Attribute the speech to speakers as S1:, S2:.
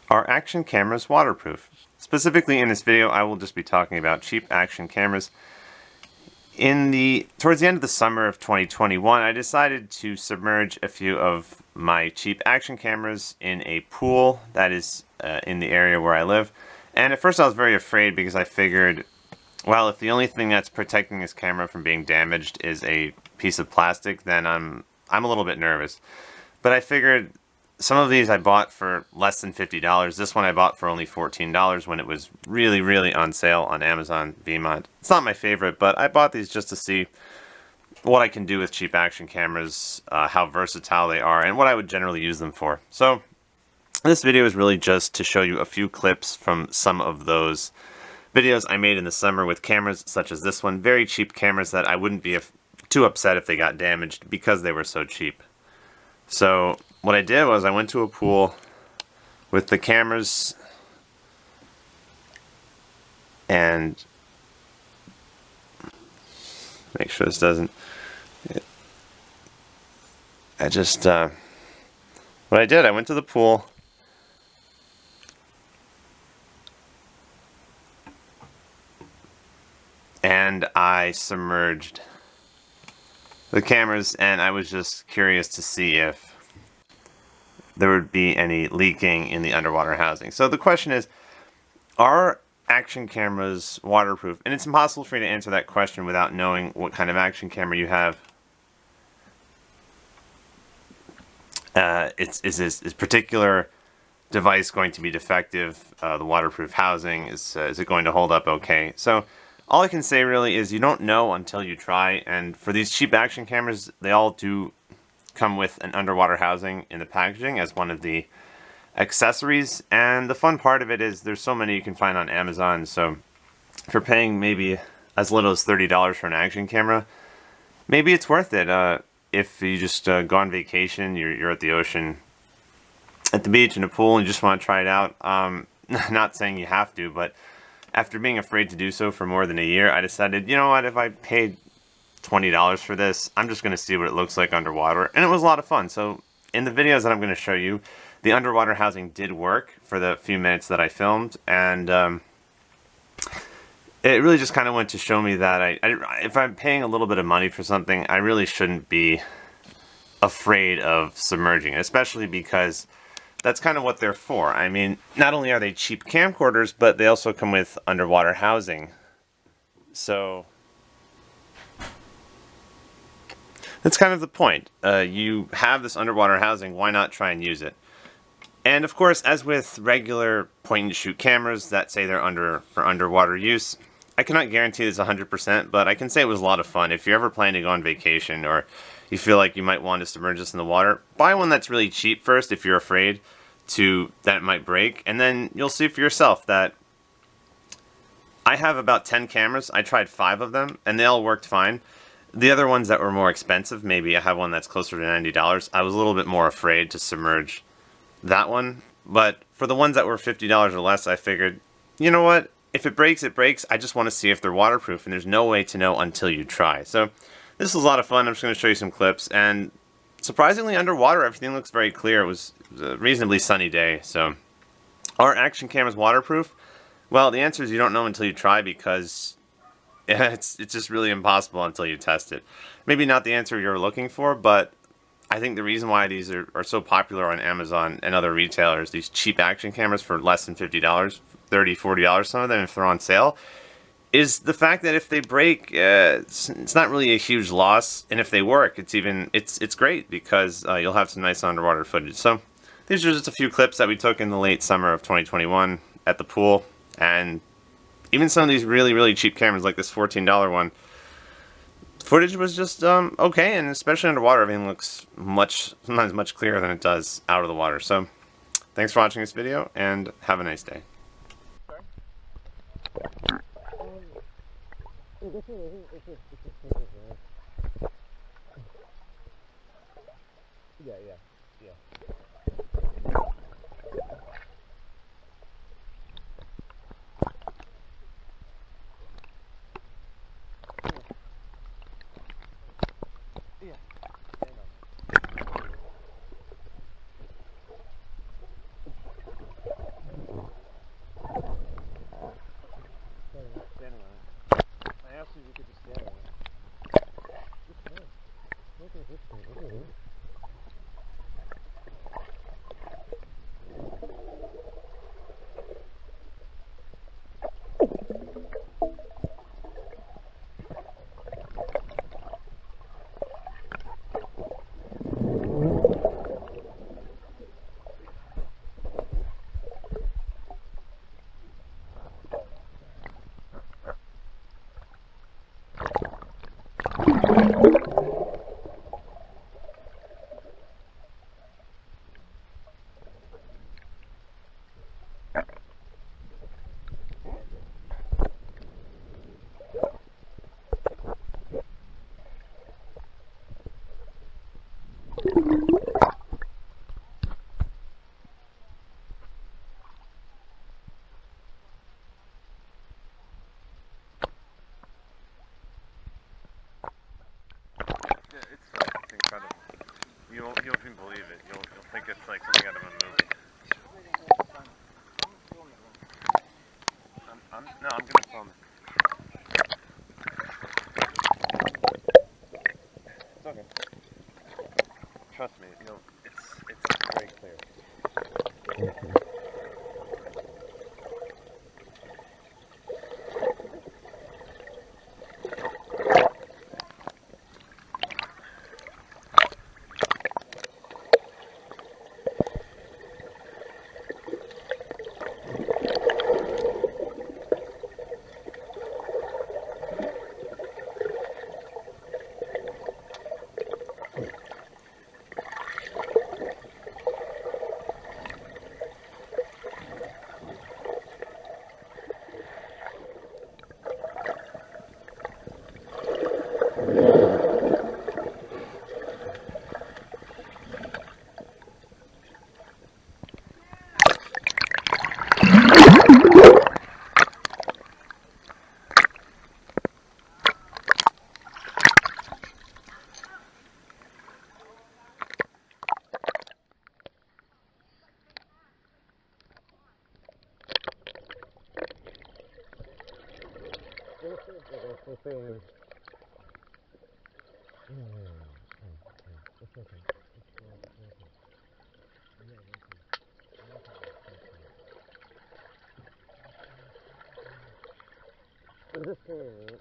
S1: Are action cameras waterproof? Specifically in this video, I will just be talking about cheap action cameras. Towards the end of the summer of 2021, I decided to submerge a few of my cheap action cameras in a pool that is in the area where I live. And at first I was very afraid because I figured, well, if the only thing that's protecting this camera from being damaged is a piece of plastic, then I'm a little bit nervous. But I figured some of these I bought for less than $50. This one I bought for only $14 when it was really, really on sale on Amazon VMont. It's not my favorite, but I bought these just to see what I can do with cheap action cameras, how versatile they are, and what I would generally use them for. So this video is really just to show you a few clips from some of those videos I made in the summer with cameras such as this one. Very cheap cameras that I wouldn't be too upset if they got damaged because they were so cheap. So what I did was I went to a pool with the cameras and make sure this doesn't. What I did, I went to the pool and I submerged the cameras, and I was just curious to see if there would be any leaking in the underwater housing. So the question is, are action cameras waterproof? And it's impossible for you to answer that question without knowing what kind of action camera you have. Is this particular device going to be defective? The waterproof housing, is it going to hold up okay? So all I can say really is you don't know until you try, and for these cheap action cameras, they all do come with an underwater housing in the packaging as one of the accessories, and the fun part of it is there's so many you can find on Amazon. So if you're paying maybe as little as $30 for an action camera, maybe it's worth it. If you just go on vacation, you're at the ocean, at the beach, in a pool, and you just want to try it out. Not saying you have to, but after being afraid to do so for more than a year, I decided, you know what, if I paid $20 for this, I'm just going to see what it looks like underwater. And it was a lot of fun. So in the videos that I'm going to show you, the underwater housing did work for the few minutes that I filmed. And it really just kind of went to show me that if I'm paying a little bit of money for something, I really shouldn't be afraid of submerging it, especially because that's kind of what they're for. I mean, not only are they cheap camcorders, but they also come with underwater housing. So that's kind of the point. You have this underwater housing, why not try and use it? And of course, as with regular point-and-shoot cameras that say they're for underwater use, I cannot guarantee this 100%, but I can say it was a lot of fun. If you're ever planning to go on vacation, or you feel like you might want to submerge this in the water, buy one that's really cheap first if you're afraid that it might break, and then you'll see for yourself that I have about 10 cameras. I tried 5 of them, and they all worked fine. The other ones that were more expensive, maybe I have one that's closer to $90, I was a little bit more afraid to submerge that one. But for the ones that were $50 or less, I figured, you know what? If it breaks, it breaks. I just want to see if they're waterproof, and there's no way to know until you try. So this was a lot of fun. I'm just going to show you some clips, and surprisingly, underwater, everything looks very clear. It was a reasonably sunny day. So are action cameras waterproof? Well, the answer is you don't know until you try, because it's just really impossible until you test it. Maybe not the answer you're looking for, but I think the reason why these are so popular on Amazon and other retailers, these cheap action cameras for less than $50, $30, $40, some of them if they're on sale, is the fact that if they break, it's not really a huge loss, and if they work, it's great, because you'll have some nice underwater footage. So these are just a few clips that we took in the late summer of 2021 at the pool, and even some of these really, really cheap cameras like this $14 one, footage was just okay, and especially underwater, everything looks sometimes much clearer than it does out of the water. So thanks for watching this video, and have a nice day. like it's like something out of a movie. No, I'm gonna film it. It's okay. Trust me, it's very clear. I'm just saying,